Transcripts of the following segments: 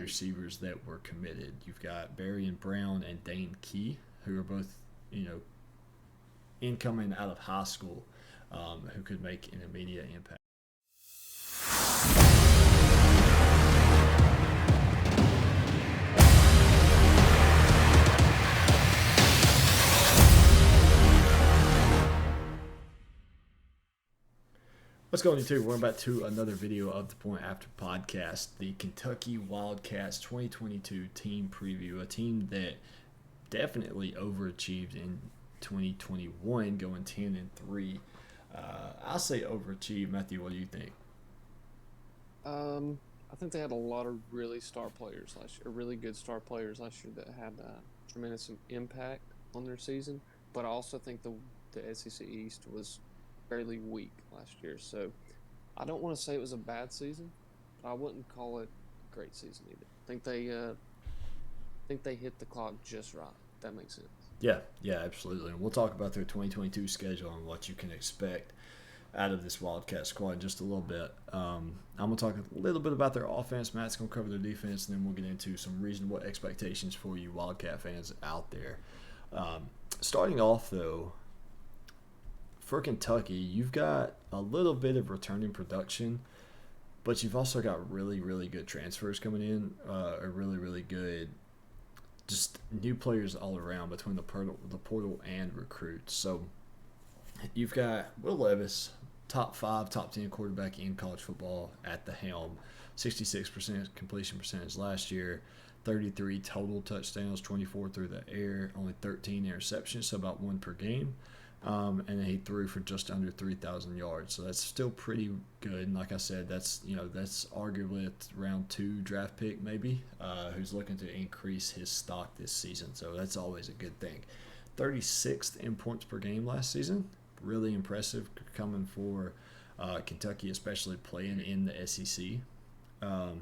receivers that were committed. You've got Barry and Brown and Dane Key, who are both, incoming out of high school, who could make an immediate impact. What's going on, YouTube? We're back to another video of the Point After podcast, the Kentucky Wildcats 2022 team preview, a team that definitely overachieved in 2021, going 10-3. I'll say overachieved. Matthew, what do you think? I think they had a lot of really star players last year, really good star players last year that had tremendous impact on their season. But I also think the SEC East was fairly weak last year. So I don't want to say it was a bad season, but I wouldn't call it a great season either. I think they hit the clock just right. If that makes sense. Yeah, absolutely. And we'll talk about their 2022 schedule and what you can expect out of this Wildcat squad in just a little bit. I'm going to talk a little bit about their offense. Matt's going to cover their defense, and then we'll get into some reasonable expectations for you Wildcat fans out there. Starting off, though, for Kentucky, you've got a little bit of returning production, but you've also got really, really good transfers coming in, really, really good just new players all around between the portal and recruits. So you've got Will Levis, top 5, top 10 quarterback in college football at the helm, 66% completion percentage last year, 33 total touchdowns, 24 through the air, only 13 interceptions, so about 1 per game. And then he threw for just under 3,000 yards, so that's still pretty good. And like I said, that's arguably a round 2 draft pick maybe, who's looking to increase his stock this season. So that's always a good thing. 36th in points per game last season, really impressive coming for Kentucky, especially playing in the SEC. But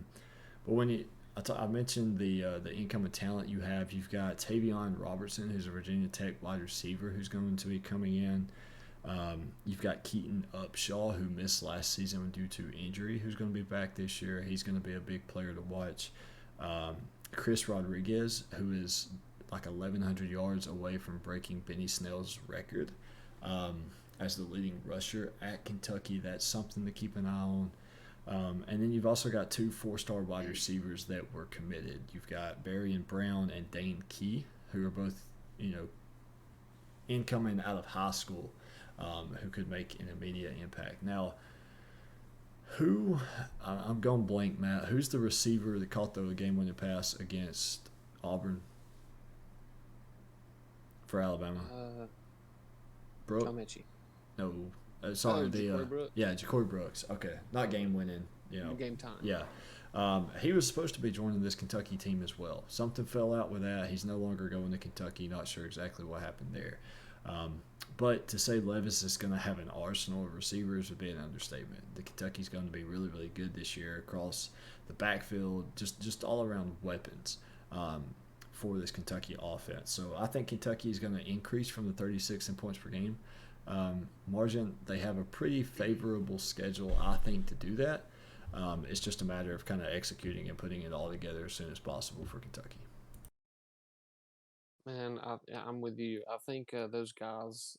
when I mentioned the incoming talent you have. You've got Tavion Robertson, who's a Virginia Tech wide receiver, who's going to be coming in. You've got Keaton Upshaw, who missed last season due to injury, who's going to be back this year. He's going to be a big player to watch. Chris Rodriguez, who is like 1,100 yards away from breaking Benny Snell's record as the leading rusher at Kentucky. That's something to keep an eye on. And then you've also got 2 4-star wide receivers that were committed. You've got Barry and Brown and Dane Key, who are both, incoming out of high school, who could make an immediate impact. Now, I'm going blank, Matt. Who's the receiver that caught the game-winning pass against Auburn for Alabama? John Mechie. No. Sorry, Ja'Cory Brooks? Yeah, Ja'Cory Brooks. Okay, not game winning. Game time. Yeah, he was supposed to be joining this Kentucky team as well. Something fell out with that. He's no longer going to Kentucky. Not sure exactly what happened there. But to say Levis is going to have an arsenal of receivers would be an understatement. The Kentucky's going to be really, really good this year across the backfield, just all around weapons for this Kentucky offense. So I think Kentucky is going to increase from the 36 in points per game margin. They have a pretty favorable schedule, I think, to do that. It's just a matter of kind of executing and putting it all together as soon as possible for Kentucky. Man, I'm with you. I think those guys,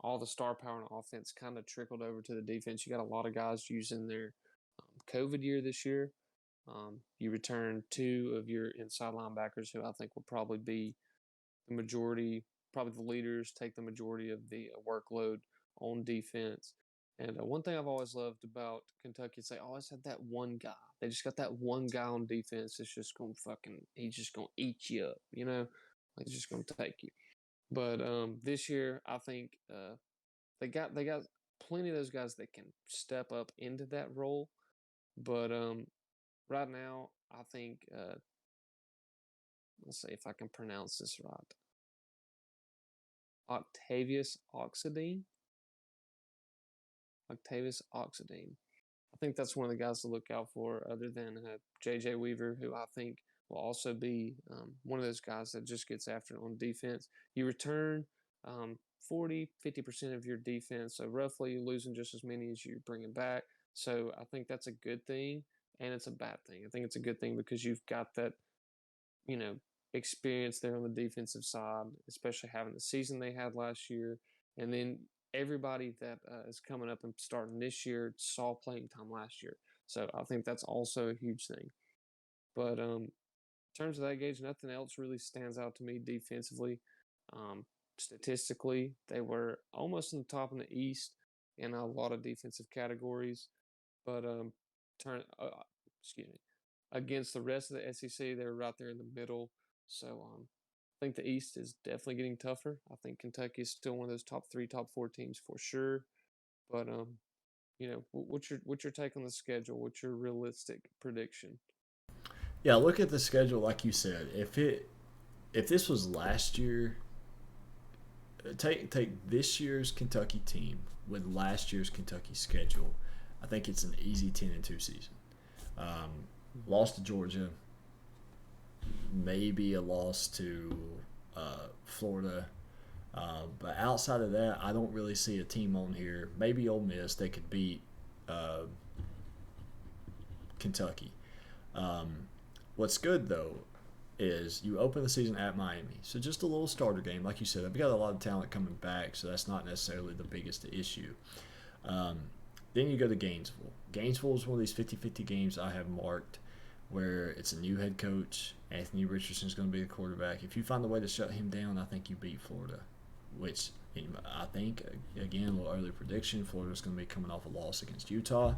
all the star power and offense kind of trickled over to the defense. You got a lot of guys using their COVID year this year. You return 2 of your inside linebackers, who I think will probably be the majority, probably the leaders, take the majority of the workload on defense. And one thing I've always loved about Kentucky is they always had that one guy. They just got that one guy on defense that's just going to he's just going to eat you up, Like, he's just going to take you. But this year, I think they got plenty of those guys that can step up into that role. But right now, I think, let's see if I can pronounce this right. Octavius Oxendine. I think that's one of the guys to look out for, other than J.J. Weaver, who I think will also be one of those guys that just gets after it on defense. You return 40-50% of your defense, so roughly you're losing just as many as you're bringing back. So I think that's a good thing. and it's a bad thing. I think it's a good thing because you've got that, experience there on the defensive side, especially having the season they had last year. And then everybody that is coming up and starting this year saw playing time last year. So I think that's also a huge thing. But in terms of that, Gage, nothing else really stands out to me defensively. Statistically, they were almost in the top in the East in a lot of defensive categories. But excuse me, against the rest of the SEC, they were right there in the middle. So I think the East is definitely getting tougher. I think Kentucky is still one of those top 3, top 4 teams for sure. But what's your take on the schedule? What's your realistic prediction? Yeah, look at the schedule. Like you said, if this was last year, take this year's Kentucky team with last year's Kentucky schedule. I think it's an easy 10-2 season. Lost to Georgia, maybe a loss to Florida. But outside of that, I don't really see a team on here. Maybe Ole Miss, they could beat Kentucky. What's good, though, is you open the season at Miami. So just a little starter game. Like you said, they've got a lot of talent coming back, so that's not necessarily the biggest issue. Then you go to Gainesville. Gainesville is one of these 50-50 games I have marked where it's a new head coach. Anthony Richardson is going to be the quarterback. If you find a way to shut him down, I think you beat Florida, which I think, again, a little early prediction, Florida's going to be coming off a loss against Utah.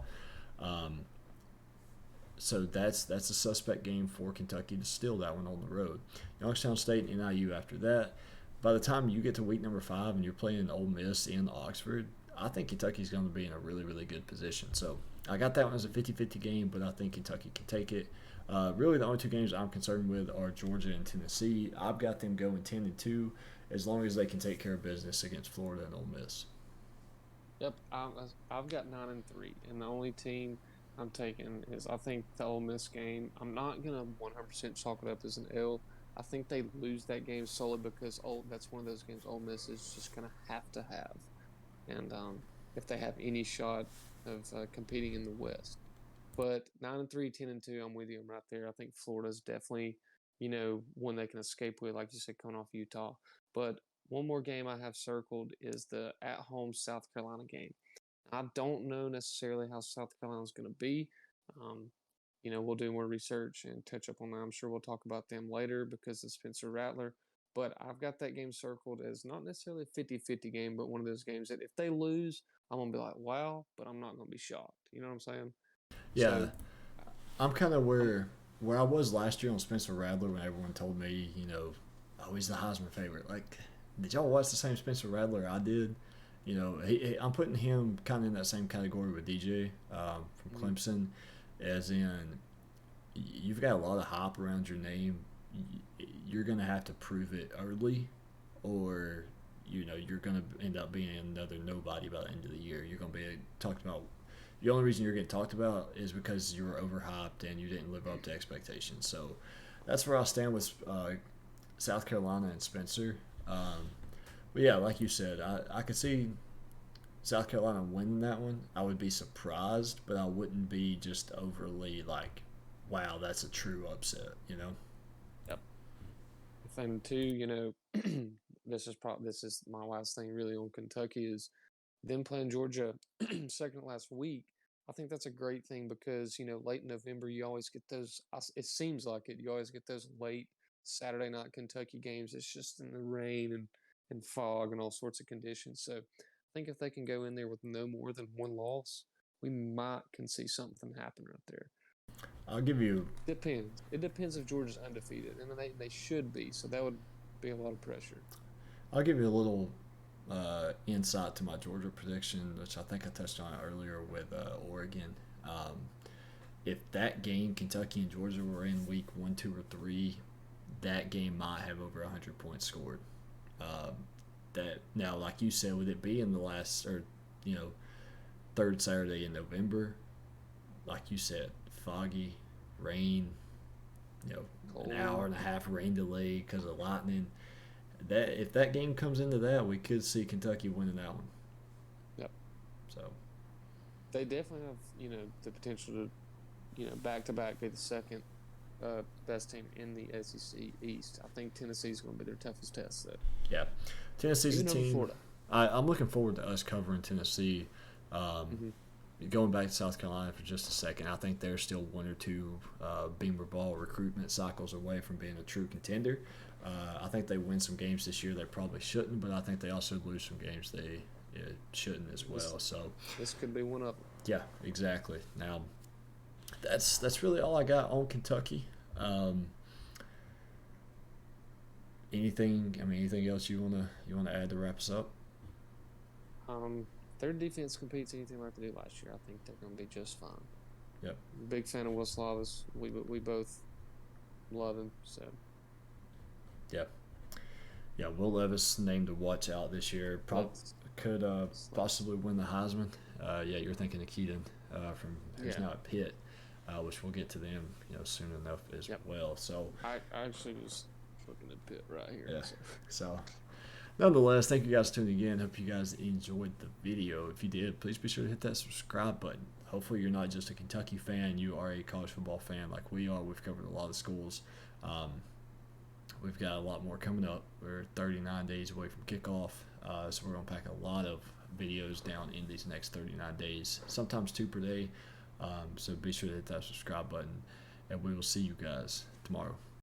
So that's a suspect game for Kentucky to steal that one on the road. Youngstown State and NIU after that. By the time you get to week number 5 and you're playing Ole Miss in Oxford, I think Kentucky's going to be in a really, really good position. So I got that one as a 50-50 game, but I think Kentucky can take it. Really, the only 2 games I'm concerned with are Georgia and Tennessee. I've got them going 10-2 as long as they can take care of business against Florida and Ole Miss. Yep, I've got 9-3, and the only team I'm taking is I think the Ole Miss game. I'm not gonna 100% chalk it up as an L. I think they lose that game solely because that's one of those games Ole Miss is just gonna have to have, and if they have any shot of competing in the West. But 9-3, 10-2, I'm with you. I'm right there. I think Florida's definitely, one they can escape with, like you said, coming off Utah. But one more game I have circled is the at-home South Carolina game. I don't know necessarily how South Carolina's going to be. We'll do more research and touch up on that. I'm sure we'll talk about them later because of Spencer Rattler. But I've got that game circled as not necessarily a 50-50 game, but one of those games that if they lose, I'm going to be like, wow, but I'm not going to be shocked. You know what I'm saying? Yeah. So, I'm kind of where I was last year on Spencer Rattler when everyone told me, oh, he's the Heisman favorite. Like, did y'all watch the same Spencer Rattler I did? I'm putting him kind of in that same category with DJ from Clemson, as in you've got a lot of hype around your name. You're going to have to prove it early, or you're going to end up being another nobody by the end of the year. You're going to be talked about. The only reason you're getting talked about is because you were overhyped and you didn't live up to expectations. So that's where I stand with South Carolina and Spencer. But yeah, like you said, I could see South Carolina winning that one. I would be surprised, but I wouldn't be just overly like, wow, that's a true upset, Yep. Thing too, this is my last thing really on Kentucky is them playing Georgia second last week. I think that's a great thing because late in November you always get those. It seems like it. You always get those late Saturday night Kentucky games. It's just in the rain and fog and all sorts of conditions. So I think if they can go in there with no more than one loss, we can see something happen right there. I'll give you. Depends. It depends if Georgia's undefeated, and they should be. So that would be a lot of pressure. I'll give you a little insight to my Georgia prediction, which I think I touched on earlier with Oregon. If that game, Kentucky and Georgia, were in week 1, 2, or 3, that game might have over 100 points scored. That now, like you said, with it being the last third Saturday in November, like you said, foggy, rain, an hour and a half rain delay because of lightning. That if that game comes into that, we could see Kentucky winning that one. Yep. So they definitely have the potential to back to back be the second best team in the SEC East. I think Tennessee's going to be their toughest test, though. Yeah, Tennessee's Even a over team. Florida. I'm looking forward to us covering Tennessee. Mm-hmm. Going back to South Carolina for just a second, I think they're still one or two Beamer Ball recruitment cycles away from being a true contender. I think they win some games this year they probably shouldn't, but I think they also lose some games they shouldn't as well. So this could be one of them. Yeah, exactly. Now, that's really all I got on Kentucky. Anything else you wanna add to wrap us up? Their defense competes anything like they did last year. I think they're going to be just fine. Yep. Big fan of Will Slavis. We both love him. So. Yeah, Will Levis named to watch out this year. Could possibly win the Heisman. You're thinking of Keaton from who's now at Pitt, which we'll get to them soon enough as well. So I actually was looking at Pitt right here. Yeah. So nonetheless, thank you guys for tuning in. Hope you guys enjoyed the video. If you did, please be sure to hit that subscribe button. Hopefully you're not just a Kentucky fan. You are a college football fan like we are. We've covered a lot of schools. We've got a lot more coming up. We're 39 days away from kickoff, so we're going to pack a lot of videos down in these next 39 days, sometimes 2 per day. So be sure to hit that subscribe button, and we will see you guys tomorrow.